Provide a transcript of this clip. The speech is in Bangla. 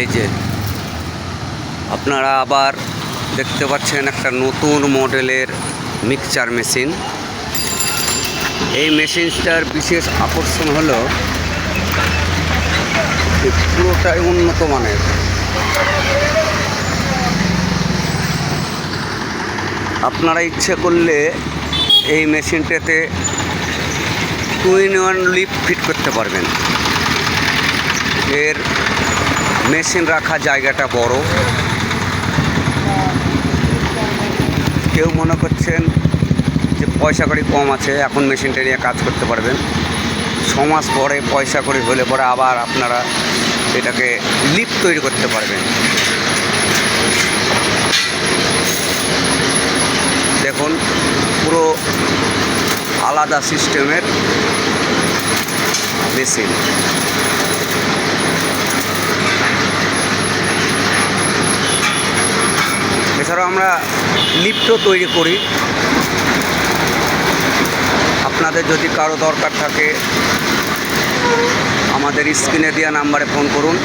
এই যে আপনারা আবার দেখতে পাচ্ছেন একটা নতুন মডেলের মিক্সচার মেশিন। এই মেশিনটার বিশেষ আকর্ষণ হলো পুরোটাই উন্নত মানের। আপনারা ইচ্ছে করলে এই মেশিনটাতে 2-in-1 লিফট ফিট করতে পারবেন। এর মেশিন রাখা জায়গাটা বড়। কেউ মনে করছেন যে পয়সা কড়ি কম আছে, এখন মেশিনটা নিয়ে কাজ করতে পারবেন। 6 মাস পরে পয়সা কড়ি হলে পরে আবার আপনারা এটাকে লিফট তৈরি করতে পারবেন। দেখুন, পুরো আলাদা সিস্টেমের মেশিন। এছাড়াও আমরা লিফটও তৈরি করি। আপনাদের যদি কারো দরকার থাকে আমাদের স্ক্রিনে দেওয়া নাম্বারে ফোন করুন।